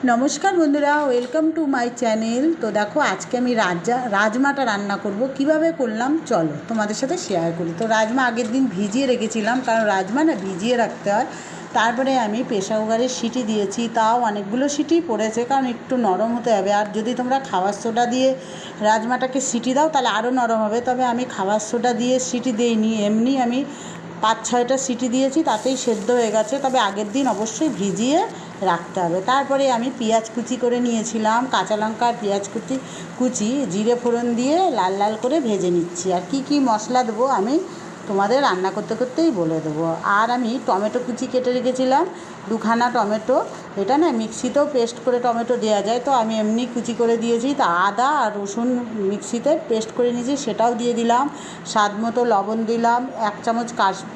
নমস্কার বন্ধুরা, welcome to my channel. তো দেখো, আজকে আমি রাজমাটা রান্না করব। কিভাবে করলাম চলো তোমাদের সাথে শেয়ার করি। তো রাজমা আগের দিন ভিজিয়ে রেখেছিলাম, কারণ রাজমা না ভিজিয়ে রাখতে হয়। তারপরে আমি প্রেসার কুকারে সিটি দিয়েছি, তাও অনেকগুলো সিটি পড়েছে, কারণ একটু নরম হতে হবে। আর যদি তোমরা খাবার সোডা দিয়ে রাজমাটাকে সিটি দাও তাহলে আরও নরম হবে, তবে আমি খাবার সোডা দিয়ে সিটি দিইনি, এমনি আমি 5-6টা সিটি দিয়েছি, তাতেই সেদ্ধ হয়ে গেছে। তবে আগের দিন অবশ্যই ভিজিয়ে রাখতে হবে। তারপরে আমি পেঁয়াজ কুচি করে নিয়েছিলাম, কাঁচা লঙ্কা আর পেঁয়াজ কুচি জিরে ফোড়ন দিয়ে লাল লাল করে ভেজে নিচ্ছি। আর কি কি মশলা দেবো আমি তোমাদের রান্না করতে করতেই বলে দেবো। আর আমি টমেটো কুচি কেটে রেখেছিলাম, 2খানা টমেটো। এটা না মিক্সিতেও পেস্ট করে টমেটো দেওয়া যায়, তো আমি এমনি কুচি করে দিয়েছি। তা আদা আর রসুন মিক্সিতে পেস্ট করে নিয়েছি, সেটাও দিয়ে দিলাম। স্বাদ মতো লবণ দিলাম, 1 চামচ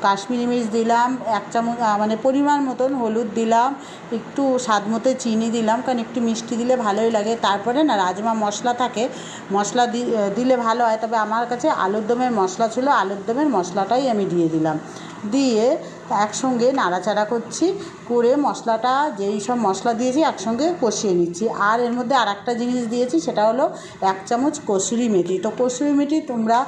কাশ্মীরি মির্চ দিলাম, 1 চামচ মানে পরিমাণ মতন হলুদ দিলাম, একটু স্বাদ মতো চিনি দিলাম, কারণ একটু মিষ্টি দিলে ভালোই লাগে। তারপরে না রাজমা মশলা থাকে, মশলা দিলে ভালো হয়, তবে আমার কাছে আলুর দমের মশলা ছিল, আলুর দমের মশলাটাই আমি দিয়ে দিলাম। দিয়ে একসঙ্গে নাড়াচাড়া করছি, করে মশলাটা যেই সব মশলা দিয়েছি একসঙ্গে কষিয়ে নিচ্ছি। আর এর মধ্যে আর একটা জিনিস দিয়েছি, সেটা হলো 1 চামচ কসুরি মেথি। তো কসুরি মেথি তোমরা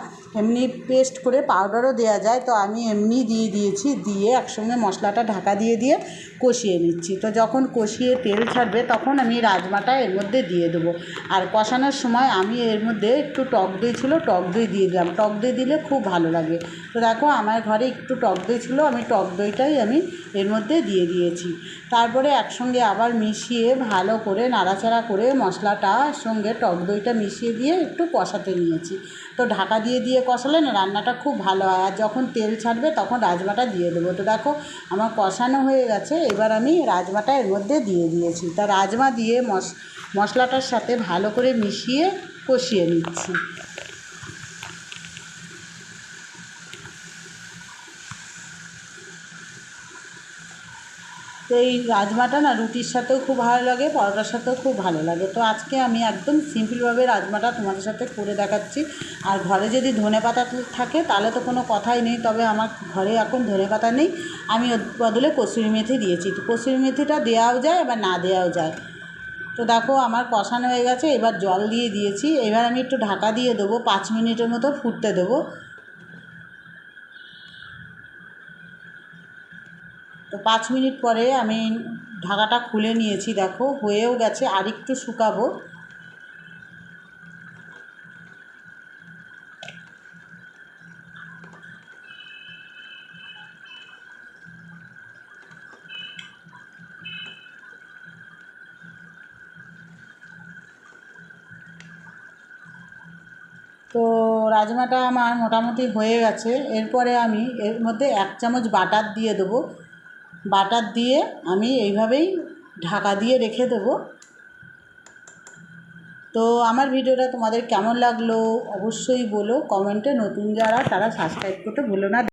এমনি পেস্ট করে পাউডারও দেওয়া যায়, তো আমি এমনি দিয়ে দিয়েছি। দিয়ে একসঙ্গে মশলাটা ঢাকা দিয়ে কষিয়ে নিচ্ছি। তো যখন কষিয়ে তেল ছাড়বে তখন আমি রাজমাটা এর মধ্যে দিয়ে দেবো। আর কষানোর সময় আমি এর মধ্যে একটু টক দই ছিল, টক দই দিয়ে দিলাম। টক দই দিলে খুব ভালো লাগে। তো দেখো, আমার ঘরে একটু টক দই ছিল, আমি টক দইটাই আমি এর মধ্যে দিয়ে দিয়েছি। তারপরে একসঙ্গে আবার মিশিয়ে ভালো করে নাড়াচাড়া করে মশলাটার সঙ্গে টক দইটা মিশিয়ে দিয়ে একটু কষাতে নিয়েছি। তো ঢাকা দিয়ে কষালে না রান্নাটা খুব ভালো হয়। আর যখন তেল ছাড়বে তখন রাজমাটা দিয়ে দেবো। তো দেখো, আমার কষানো হয়ে গেছে, এবার আমি রাজমাটা এর মধ্যে দিয়ে দিয়েছি। তা রাজমা দিয়ে মশলাটার সাথে ভালো করে মিশিয়ে কষিয়ে নিচ্ছি। তো এই রাজমাটা না রুটির সাথেও খুব ভালো লাগে, পরোটার সাথেও খুব ভালো লাগে। তো আজকে আমি একদম সিম্পলভাবে রাজমাটা তোমাদের সাথে করে দেখাচ্ছি। আর ঘরে যদি ধনেপাতা থাকে তাহলে তো কোনো কথাই নেই, তবে আমার ঘরে এখন ধনেপাতা নেই, আমি ওর বদলে কসুরি মেথি দিয়েছি। তো কসুরি মেথিটা দেওয়াও যায়, আবার না দেওয়াও যায়। তো দেখো, আমার কষানো হয়ে গেছে, এবার জল দিয়ে দিয়েছি। এবার আমি একটু ঢাকা দিয়ে দেবো, 5 মিনিটের মতো ফুটতে দেবো। তো 5 মিনিট পরে আমি ঢাকাটা খুলে নিয়েছি, দেখো হয়েও গেছে, আর একটু শুকাবো। তো রাজমাটা আমার মোটামুটি হয়ে গেছে। এরপরে আমি এর মধ্যে 1 চামচ বাটার দিয়ে দেবো। বাটার দিয়ে আমি এইভাবেই ঢাকা দিয়ে রেখে দেবো। তো আমার ভিডিওটা তোমাদের কেমন লাগলো অবশ্যই বলো কমেন্টে। নতুন যারা তারা সাবস্ক্রাইব করতে ভুলো না।